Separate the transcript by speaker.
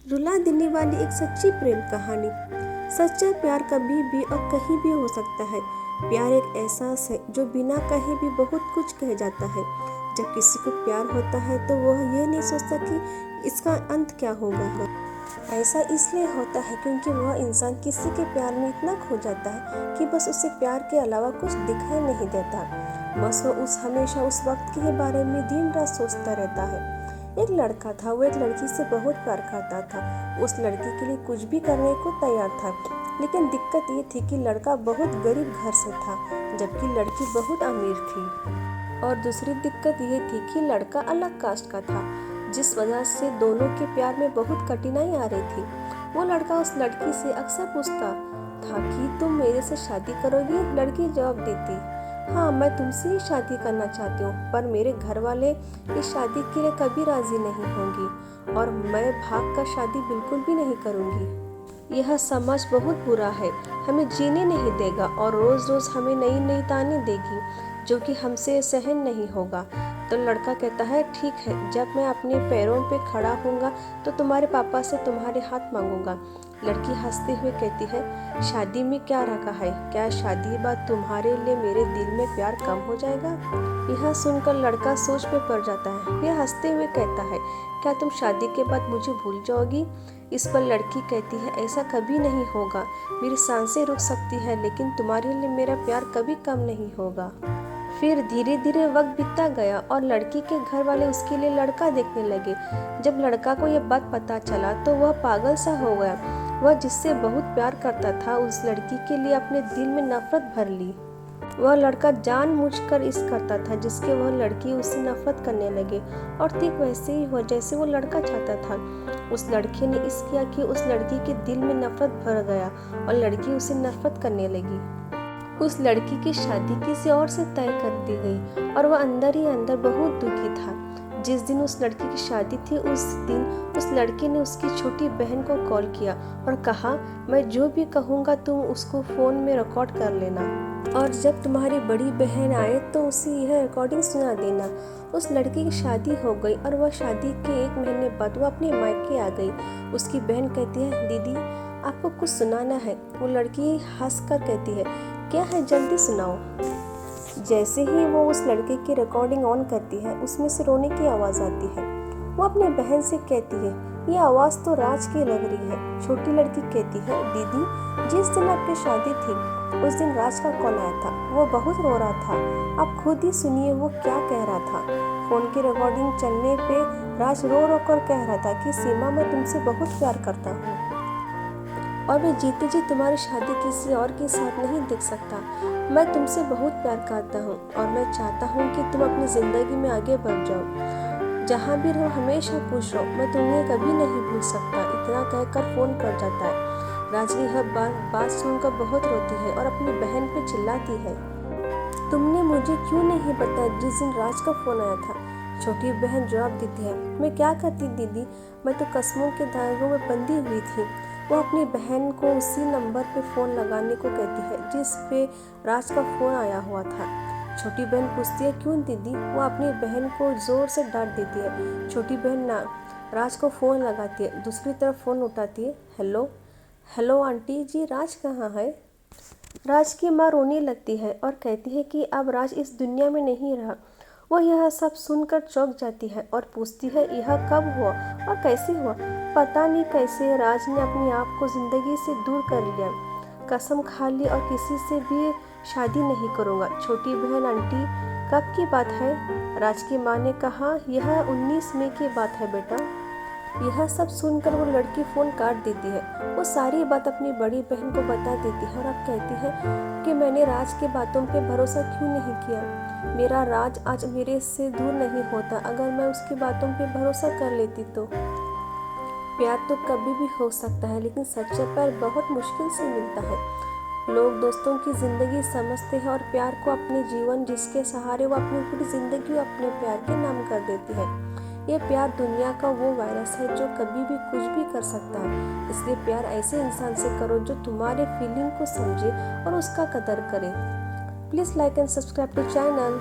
Speaker 1: रुला देने वाली एक सच्ची प्रेम कहानी। सच्चा प्यार कभी भी और कहीं भी हो सकता है। प्यार एक एहसास है जो बिना कहे भी बहुत कुछ कह जाता है। जब किसी को प्यार होता है तो वह ये नहीं सोचता कि इसका अंत क्या होगा। ऐसा इसलिए होता है क्योंकि वह इंसान किसी के प्यार में इतना खो जाता है कि बस उसे प्यार के अलावा कुछ दिखाई नहीं देता। बस वो हमेशा उस वक्त के बारे में दिन रात सोचता रहता है। एक लड़का था, वो एक लड़की से बहुत प्यार करता था। उस लड़की के लिए कुछ भी करने को तैयार था, लेकिन दिक्कत ये थी कि लड़का बहुत गरीब घर से था जबकि लड़की बहुत अमीर थी। और दूसरी दिक्कत ये थी कि लड़का अलग कास्ट का था, जिस वजह से दोनों के प्यार में बहुत कठिनाई आ रही थी। वो लड़का उस लड़की से अक्सर पूछता था कि तुम मेरे से शादी करोगी? लड़की जवाब देती, हाँ मैं तुमसे ही शादी करना चाहती हूँ, पर मेरे घर वाले इस शादी के लिए कभी राजी नहीं होंगी और मैं भाग कर शादी बिल्कुल भी नहीं करूँगी। यह समाज बहुत बुरा है, हमें जीने नहीं देगा और रोज़ रोज़ हमें नई नई ताने देगी जो कि हमसे सहन नहीं होगा। तो लड़का कहता है, ठीक है, जब मैं अपने पैरों पे खड़ा होऊंगा तो तुम्हारे पापा से तुम्हारे हाथ मांगूंगा। लड़की हंसते हुए कहती है, शादी में क्या रखा है? क्या शादी के बाद तुम्हारे लिए मेरे दिल में प्यार कम हो जाएगा? यह सुनकर लड़का सोच में पड़ जाता है। फिर हंसते हुए कहता है, क्या तुम शादी के बाद मुझे भूल जाओगी? इस पर लड़की कहती है, ऐसा कभी नहीं होगा। मेरी सांसें रुक सकती है लेकिन तुम्हारे लिए मेरा प्यार कभी कम नहीं होगा। फिर धीरे धीरे वक्त बीतता गया और लड़की के घर वाले उसके लिए लड़का देखने लगे। जब लड़का को यह बात पता चला तो वह पागल सा हो गया। वह जिससे बहुत प्यार करता था उस लड़की के लिए अपने दिल में नफरत भर ली। वह लड़का जानबूझकर इस करता था जिसके वह लड़की उससे नफरत करने लगे और ठीक वैसे ही हुआ जैसे वो लड़का चाहता था। उस लड़के ने इस किया कि उस लड़की के दिल में नफरत भर गया और लड़की उसे नफरत करने लगी। उस लड़की की शादी किसी और से तय कर दी गई और वह अंदर ही अंदर बहुत दुखी था। जिस दिन उस लड़की की शादी थी उस दिन उस लड़के ने उसकी छोटी बहन को कॉल किया और कहा, मैं जो भी कहूँगा तुम उसको फ़ोन में रिकॉर्ड कर लेना और जब तुम्हारी बड़ी बहन आए तो उसे यह रिकॉर्डिंग सुना देना। उस लड़की की शादी हो गई और वह शादी के 1 महीने बाद वो अपने मायके आ गई। उसकी बहन कहती है, दीदी आपको कुछ सुनाना है। वो लड़की हंसकर कहती है, क्या है, जल्दी सुनाओ। जैसे ही वो उस लड़के की रिकॉर्डिंग ऑन करती है उसमें से रोने की आवाज़ आती है। वो अपनी बहन से कहती है, ये आवाज़ तो राज की लग रही है। छोटी लड़की कहती है, दीदी जिस दिन आपकी शादी थी उस दिन राज का कॉल आया था, वो बहुत रो रहा था। आप खुद ही सुनिए वो क्या कह रहा था। फ़ोन की रिकॉर्डिंग चलने पे राज रो रो कर कह रहा था कि सीमा मैं तुमसे बहुत प्यार करता हूँ और मैं जीते जी तुम्हारी शादी किसी और के साथ नहीं देख सकता। मैं तुमसे बहुत प्यार करता हूँ और मैं चाहता हूँ कि तुम अपनी ज़िंदगी में आगे बढ़ जाओ। जहाँ भी रहो हमेशा खुश रहो, मैं तुम्हें कभी नहीं भूल सकता। इतना कहकर फ़ोन कर जाता है। राज की यह बात सुनकर बहुत रोती है और अपनी बहन पे चिल्लाती है, तुमने मुझे क्यों नहीं बताया जिस दिन राज का फ़ोन आया था? छोटी बहन जवाब देती है, मैं क्या करती दीदी, मैं तो कस्मों के धागों में बंधी हुई थी। वो अपनी बहन को उसी नंबर पे फ़ोन लगाने को कहती है जिस पे राज का फ़ोन आया हुआ था। छोटी बहन पूछती है, क्यों दीदी? वो अपनी बहन को ज़ोर से डांट देती है। छोटी बहन ना राज को फ़ोन लगाती है। दूसरी तरफ फ़ोन उठाती है, हेलो हेलो आंटी जी, राज कहाँ है? राज की माँ रोने लगती है और कहती है कि अब राज इस दुनिया में नहीं रहा। वह यह सब सुनकर चौंक जाती है और पूछती है, यह कब हुआ और कैसे हुआ? पता नहीं कैसे राज ने अपने आप को ज़िंदगी से दूर कर लिया। कसम खा ली और किसी से भी शादी नहीं करूँगा। छोटी बहन, आंटी कब की बात है? राज की माँ ने कहा, यह 19 मई की बात है बेटा। यह सब सुनकर वो लड़की फ़ोन काट देती है। वो सारी बात अपनी बड़ी बहन को बता देती है और अब कहती है कि मैंने राज के बातों पे भरोसा क्यों नहीं किया। मेरा राज आज मेरे से दूर नहीं होता अगर मैं उसकी बातों पे भरोसा कर लेती तो। प्यार तो कभी भी हो सकता है लेकिन सच्चा प्यार बहुत मुश्किल से मिलता है। लोग दोस्तों की ज़िंदगी समझते हैं और प्यार को अपने जीवन, जिसके सहारे वो अपनी पूरी ज़िंदगी अपने प्यार के नाम कर देती है। ये प्यार दुनिया का वो वायरस है जो कभी भी कुछ भी कर सकता है। इसलिए प्यार ऐसे इंसान से करो जो तुम्हारे फीलिंग को समझे और उसका कदर करे। Please like and subscribe to channel.